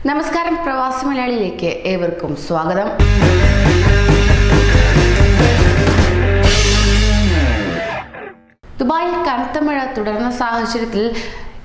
നമസ്കാരം, പ്രവാസി മലയാളിയിലേക്ക് ഏവർക്കും സ്വാഗതം. ദുബായിൽ കനത്ത മഴ തുടർന്ന സാഹചര്യത്തിൽ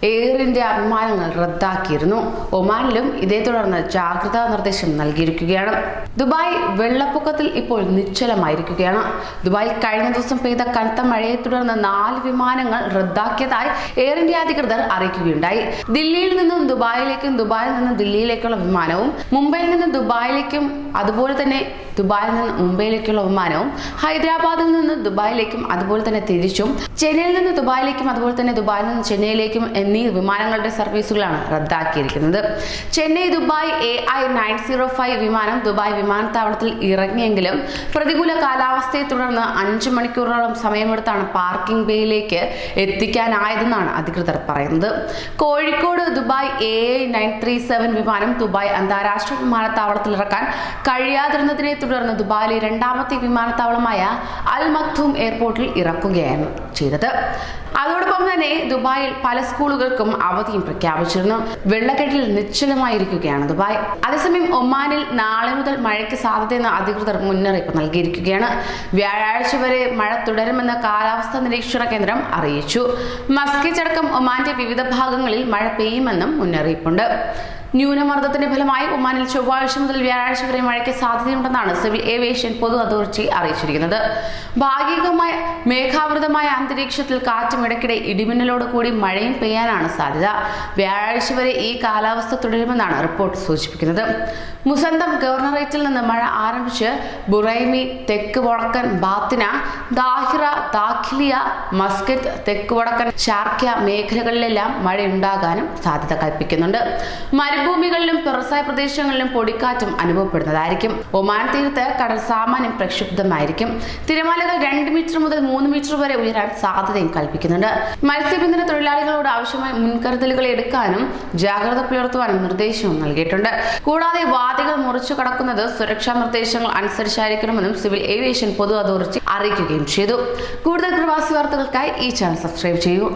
എയർ ഇന്ത്യ വിമാനങ്ങൾ റദ്ദാക്കിയിരുന്നു. ഒമാനിലും ഇതേ തുടർന്ന് ജാഗ്രതാ നിർദ്ദേശം നൽകിയിരിക്കുകയാണ്. ദുബായ് വെള്ളപ്പൊക്കത്തിൽ ഇപ്പോൾ നിശ്ചലമായിരിക്കുകയാണ്. ദുബായിൽ കഴിഞ്ഞ ദിവസം പെയ്ത കനത്ത മഴയെ തുടർന്ന് 4 വിമാനങ്ങൾ റദ്ദാക്കിയതായി എയർ ഇന്ത്യ അധികൃതർ അറിയിക്കുകയുണ്ടായി. ദില്ലിയിൽ നിന്നും ദുബായിലേക്കും ദുബായിൽ നിന്നും ദില്ലിയിലേക്കുള്ള വിമാനവും, മുംബൈയിൽ നിന്നും ദുബായിലേക്കും അതുപോലെ തന്നെ ദുബായിൽ നിന്ന് മുംബൈയിലേക്കുള്ള വിമാനവും, ഹൈദരാബാദിൽ നിന്ന് ദുബായിലേക്കും അതുപോലെ തന്നെ തിരിച്ചും, ചെന്നൈയിൽ നിന്ന് ദുബായിലേക്കും അതുപോലെ തന്നെ ദുബായിൽ നിന്ന് ചെന്നൈയിലേക്കും എന്നീ വിമാനങ്ങളുടെ സർവീസുകളാണ് റദ്ദാക്കിയിരിക്കുന്നത്. ചെന്നൈ ദുബായ് AI905 വിമാനം ദുബായ് വിമാനത്താവളത്തിൽ ഇറങ്ങിയെങ്കിലും പ്രതികൂല കാലാവസ്ഥയെ തുടർന്ന് 5 മണിക്കൂറോളം സമയമെടുത്താണ് പാർക്കിംഗ് ബേയിലേക്ക് എത്തിക്കാനായതെന്നാണ് അധികൃതർ പറയുന്നത്. കോഴിക്കോട് ദുബായ് AI937 വിമാനം ദുബായ് അന്താരാഷ്ട്ര വിമാനത്താവളത്തിൽ ഇറക്കാൻ കഴിയാതിരുന്നതിനെ തുടർന്ന് ദുബായിലെ 2ാമത്തെ വിമാനത്താവളമായ അൽ മക്തൂം എയർപോർട്ടിൽ ഇറക്കുകയാണ് ചെയ്തത്. അതോടൊപ്പം തന്നെ ദുബായിൽ പല സ്കൂളുകൾക്കും അവധിയും പ്രഖ്യാപിച്ചിരുന്നു. വെള്ളക്കെട്ടിൽ നിശ്ചലമായിരിക്കുകയാണ് ദുബായ്. അതേസമയം ഒമാനിൽ നാളെ മുതൽ മഴയ്ക്ക് സാധ്യതയെന്ന് അധികൃതർ മുന്നറിയിപ്പ് നൽകിയിരിക്കുകയാണ്. വ്യാഴാഴ്ച വരെ മഴ തുടരുമെന്ന് കാലാവസ്ഥാ നിരീക്ഷണ കേന്ദ്രം അറിയിച്ചു. മസ്കറ്റ് അടക്കം ഒമാന്റെ വിവിധ ഭാഗങ്ങളിൽ മഴ പെയ്യുമെന്നും മുന്നറിയിപ്പുണ്ട്. ന്യൂനമർദ്ദത്തിന്റെ ഫലമായി ഒമാനിൽ ചൊവ്വാഴ്ച മുതൽ വ്യാഴാഴ്ച വരെ മഴയ്ക്ക് സാധ്യതയുണ്ടെന്നാണ് സിവിൽ ഏവിയേഷൻ പൊതു അതോറിറ്റി അറിയിച്ചിരിക്കുന്നത്. ഭാഗികമായ മേഘാവൃതമായ അന്തരീക്ഷത്തിൽ കാറ്റും ഇടയ്ക്കിടെ ഇടിമിന്നലോട് കൂടി മഴയും പെയ്യാനാണ് സാധ്യത. വ്യാഴാഴ്ച വരെ ഈ കാലാവസ്ഥ തുടരുമെന്നാണ് റിപ്പോർട്ട് സൂചിപ്പിക്കുന്നത്. മുസന്തം ഗവർണറേറ്റിൽ നിന്ന് മഴ ആരംഭിച്ച് ബുറൈമി, തെക്ക് വടക്കൻ ബാത്തിന, ദാഹിറ, ദാഖിലിയ, മസ്കറ്റ്, തെക്ക് വടക്കൻ ഷാർക്യ മേഖലകളിലെല്ലാം മഴയുണ്ടാകാനും സാധ്യത കൽപ്പിക്കുന്നുണ്ട്. മരുഭൂമികളിലും തുറസായ പ്രദേശങ്ങളിലും പൊടിക്കാറ്റും അനുഭവപ്പെടുന്നതായിരിക്കും. ഒമാൻ തീരത്ത് കടൽ സാമാന്യം പ്രക്ഷുബ്ധമായിരിക്കും. തിരമാലകൾ 2 മീറ്റർ മുതൽ 3 മീറ്റർ വരെ ഉയരാൻ സാധ്യതയും കൽപ്പിക്കുന്നുണ്ട്. മത്സ്യബന്ധന തൊഴിലാളികളോട് ആവശ്യമായ മുൻകരുതലുകൾ എടുക്കാനും ജാഗ്രത പുലർത്തുവാനും നിർദ്ദേശവും നൽകിയിട്ടുണ്ട്. കൂടാതെ വാതികൾ മുറിച്ചു കടക്കുന്നത് സുരക്ഷാ നിർദ്ദേശങ്ങൾ അനുസരിച്ചായിരിക്കണമെന്നും സിവിൽ ഏവിയേഷൻ പൊതു അതോറിറ്റി അറിയിക്കുകയും ചെയ്തു. കൂടുതൽ പ്രവാസി വാർത്തകൾക്കായി ഈ ചാനൽ സബ്സ്ക്രൈബ് ചെയ്യൂ.